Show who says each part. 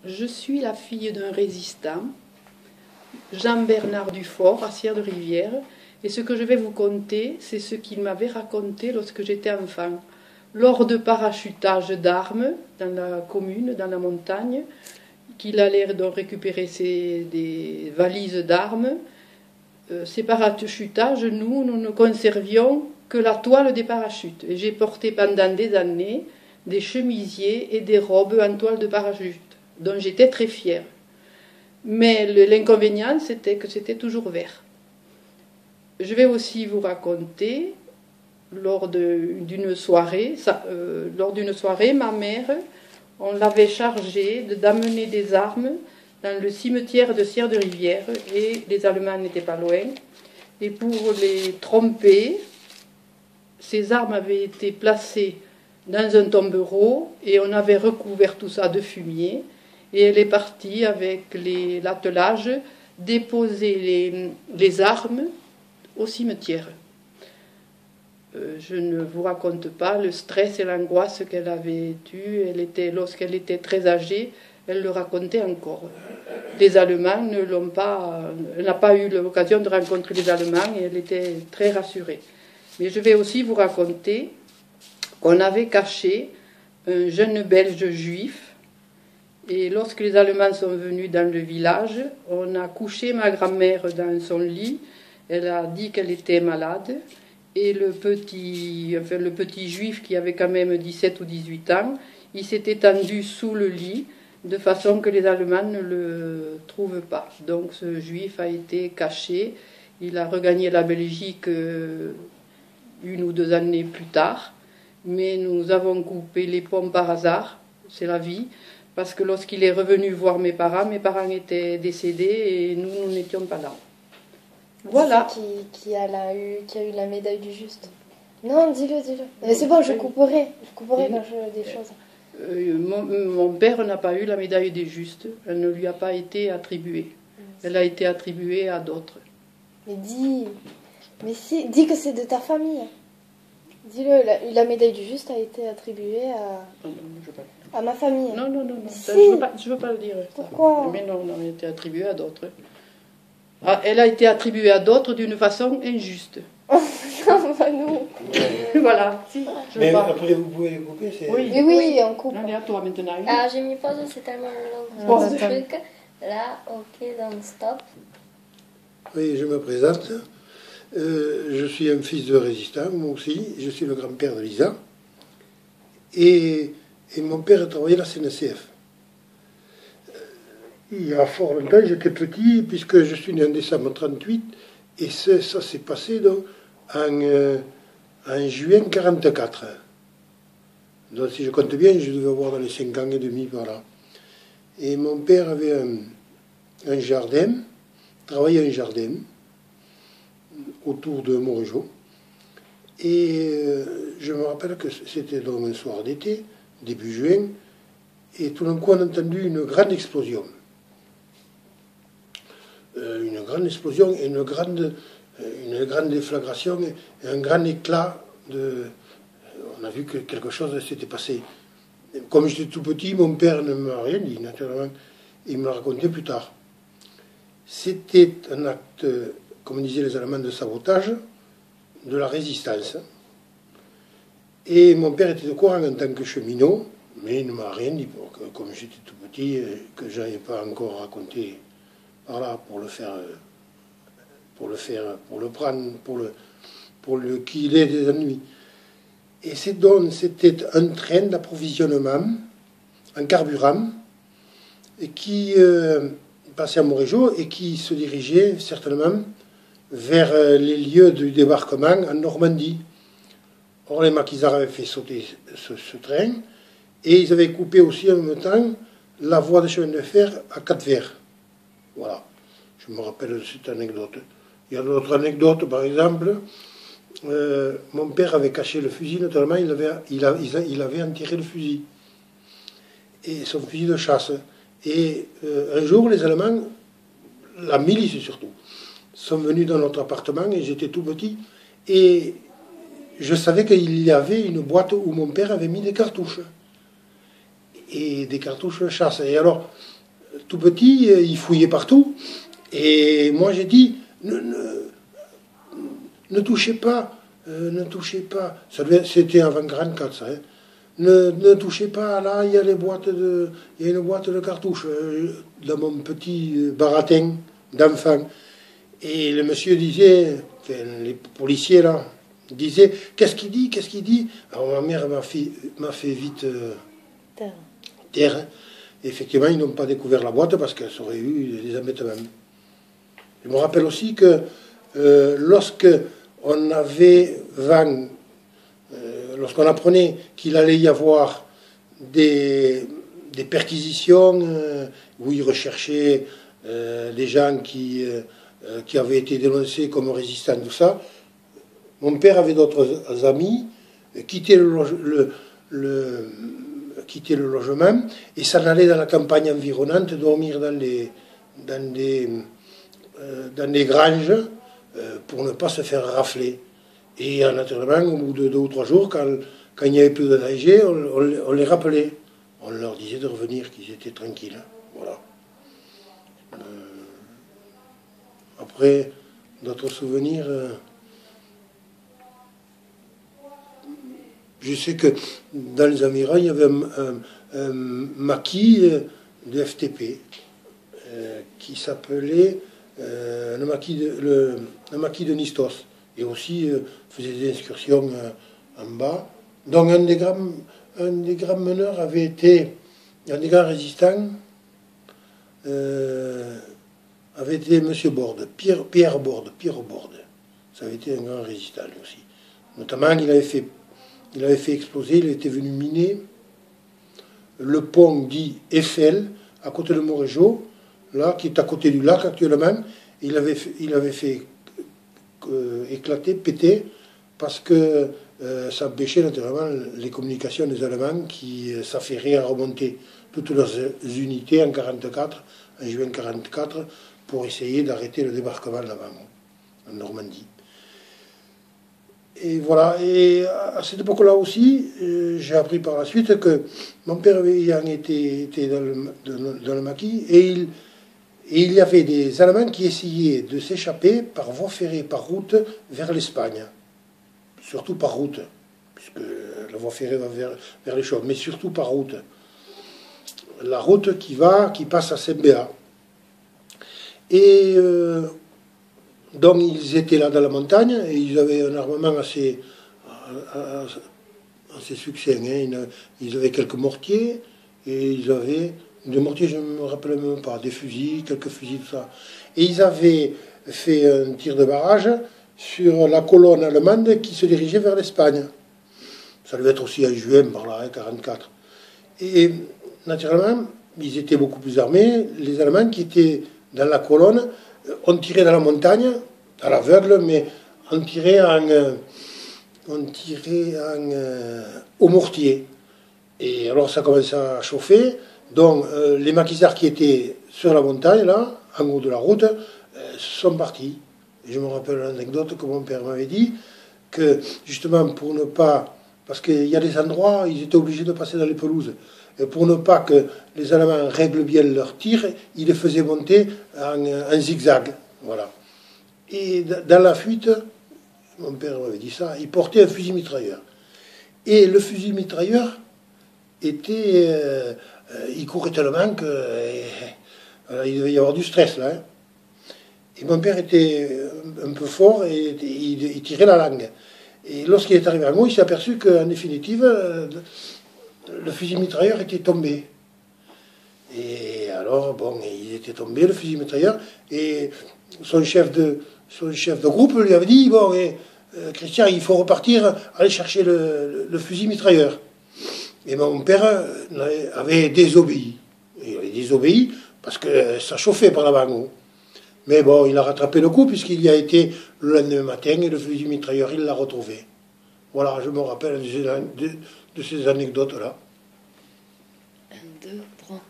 Speaker 1: Je suis la fille d'un résistant, Jean-Bernard Dufort, à Sierre-de-Rivière, et ce que je vais vous conter, c'est ce qu'il m'avait raconté lorsque j'étais enfant. Lors de parachutage d'armes dans la commune, dans la montagne, qu'il allait donc récupérer des valises d'armes, ces parachutages, nous ne conservions que la toile des parachutes. Et j'ai porté pendant des années des chemisiers et des robes en toile de parachute, dont j'étais très fière. Mais l'inconvénient, c'était que c'était toujours vert. Je vais aussi vous raconter, lors d'une soirée, ma mère, on l'avait chargée d'amener des armes dans le cimetière de Sierre-de-Rivière, et les Allemands n'étaient pas loin. Et pour les tromper, ces armes avaient été placées dans un tombereau, et on avait recouvert tout ça de fumier, et elle est partie avec l'attelage déposer les armes au cimetière. Je ne vous raconte pas le stress et l'angoisse qu'elle avait eue. Lorsqu'elle était très âgée, elle le racontait encore. Les Allemands elle n'a pas eu l'occasion de rencontrer les Allemands, et elle était très rassurée. Mais je vais aussi vous raconter qu'on avait caché un jeune Belge juif, et lorsque les Allemands sont venus dans le village, on a couché ma grand-mère dans son lit. Elle a dit qu'elle était malade, et le petit juif, qui avait quand même 17 ou 18 ans, il s'est étendu sous le lit de façon que les Allemands ne le trouvent pas. Donc ce juif a été caché. Il a regagné la Belgique 1 ou 2 années plus tard, mais nous avons coupé les ponts par hasard, c'est la vie, parce que lorsqu'il est revenu voir mes parents étaient décédés et nous n'étions pas là. Voilà.
Speaker 2: Qui a eu la médaille du juste. Non, dis-le. Mais c'est bon, je couperai des choses.
Speaker 1: Mon père n'a pas eu la médaille des justes. Elle ne lui a pas été attribuée. Elle a été attribuée à d'autres.
Speaker 2: Mais dis que c'est de ta famille. Dis-le, la médaille du juste a été attribuée à ma famille.
Speaker 1: Non.
Speaker 2: Si.
Speaker 1: Je veux pas le dire.
Speaker 2: Pourquoi?
Speaker 1: Mais non, elle a été attribuée à d'autres. Elle a été attribuée à d'autres d'une façon injuste.
Speaker 2: Non, pas nous.
Speaker 1: Voilà. Si,
Speaker 3: mais après, vous pouvez les couper.
Speaker 2: Oui, on coupe.
Speaker 1: Allez, à toi maintenant.
Speaker 4: Ah, j'ai mis pause, c'est tellement long ce truc. Là, ok, donc stop.
Speaker 3: Oui, je me présente. Je suis un fils de résistant, moi aussi. Je suis le grand-père de Lisa. Et mon père travaillait à la CNCF. Il y a fort longtemps, j'étais petit, puisque je suis né en décembre 1938, et ça s'est passé donc, en juin 1944. Donc si je compte bien, je devais avoir dans les 5 ans et demi par là. Et mon père avait un jardin, travaillait un jardin, autour de Montrégeau. Et je me rappelle que c'était donc un soir d'été, début juin, et tout d'un coup on a entendu une grande explosion. Une grande explosion et une grande déflagration et un grand éclat on a vu que quelque chose s'était passé. Comme j'étais tout petit, mon père ne m'a rien dit, naturellement. Il me l'a raconté plus tard. C'était un acte, comme disaient les Allemands, de sabotage de la résistance. Et mon père était au courant en tant que cheminot, mais il ne m'a rien dit. Comme j'étais tout petit, que je n'avais pas encore raconté par là pour le prendre, pour le killer des ennuis. Et c'était un train d'approvisionnement en carburant et qui passait à Montrégeau et qui se dirigeait certainement vers les lieux du débarquement en Normandie. Or, les maquisards avaient fait sauter ce train et ils avaient coupé aussi en même temps la voie de chemin de fer à Cap-Vert. Voilà, je me rappelle de cette anecdote. Il y a d'autres anecdotes, par exemple, mon père avait caché le fusil, notamment il avait enterré le fusil, et son fusil de chasse. Et un jour, les Allemands, la milice surtout, sont venus dans notre appartement, et j'étais tout petit, et je savais qu'il y avait une boîte où mon père avait mis des cartouches. et des cartouches de chasse. Et alors, tout petit, il fouillait partout. Et moi, j'ai dit, ne touchez pas, ne touchez pas. C'était avant 44, ça. Hein. Ne touchez pas, là, il y a une boîte de cartouches dans mon petit baratin d'enfant. Et le monsieur disait, enfin, les policiers là, disaient, qu'est-ce qu'il dit, qu'est-ce qu'il dit? Alors ma mère m'a fait vite taire. Et effectivement, ils n'ont pas découvert la boîte parce qu'elle aurait eu des embêtements. Je me rappelle aussi que lorsque on avait vent, lorsqu'on apprenait qu'il allait y avoir des perquisitions où ils recherchaient des gens qui avaient été dénoncés comme résistants, tout ça, mon père avait d'autres amis, quittaient le logement et s'en allaient dans la campagne environnante, dormir dans des granges pour ne pas se faire rafler. Et naturellement, au bout de 2 ou 3 jours, quand il n'y avait plus de danger, on les rappelait. On leur disait de revenir, qu'ils étaient tranquilles. Voilà. Après, d'autres souvenirs... je sais que dans les Amirats, il y avait un maquis de FTP qui s'appelait le maquis de Nistos. Et aussi faisait des excursions en bas. Donc un des grands meneurs avait été, un des grands résistants, avait été M. Borde, Pierre Borde. Ça avait été un grand résistant aussi. Notamment, il avait fait exploser, il était venu miner le pont dit Eiffel, à côté de Montrégeau, là, qui est à côté du lac actuellement. Il avait fait éclater, péter, parce que ça empêchait naturellement les communications des Allemands qui s'affairaient à remonter toutes leurs unités en 1944, en juin 1944, pour essayer d'arrêter le débarquement là-bas, en Normandie. Et voilà, et à cette époque-là aussi, j'ai appris par la suite que mon père ayant été dans le maquis, et il y avait des Allemands qui essayaient de s'échapper par voie ferrée, par route, vers l'Espagne. Surtout par route, puisque la voie ferrée va vers les Chaumes, mais surtout par route. La route qui passe à Saint-Béat. Et donc ils étaient là dans la montagne, et ils avaient un armement assez succinct. Hein. Ils avaient quelques mortiers, et ils avaient... des mortiers, je ne me rappelle même pas, des fusils, quelques fusils, tout ça. Et ils avaient fait un tir de barrage sur la colonne allemande qui se dirigeait vers l'Espagne. Ça devait être aussi en juin, par là, 1944. Et naturellement, ils étaient beaucoup plus armés. Les Allemands qui étaient dans la colonne ont tiré dans la montagne, à l'aveugle, mais ont tiré au mortier. Et alors ça commençait à chauffer. Donc, les maquisards qui étaient sur la montagne, là, en haut de la route, sont partis. Et je me rappelle l'anecdote que mon père m'avait dit, que justement, pour ne pas... Parce qu'il y a des endroits, ils étaient obligés de passer dans les pelouses. Et pour ne pas que les Allemands règlent bien leur tir, ils les faisaient monter en zigzag. Voilà. Et dans la fuite, mon père m'avait dit ça, il portait un fusil mitrailleur. Et le fusil mitrailleur était... il courait tellement qu'il devait y avoir du stress là. Hein. Et mon père était un peu fort et il tirait la langue. Et lorsqu'il est arrivé à moi, il s'est aperçu qu'en définitive, le fusil mitrailleur était tombé. Et alors, bon, il était tombé, le fusil mitrailleur, et son chef de groupe lui avait dit, bon, Christian, il faut repartir, aller chercher le fusil mitrailleur. Et mon père avait désobéi. Il avait désobéi parce que ça chauffait par là-bas. Mais bon, il a rattrapé le coup puisqu'il y a été le lendemain matin et le fusil mitrailleur, il l'a retrouvé. Voilà, je me rappelle de ces anecdotes-là.
Speaker 5: 1, 2, 3.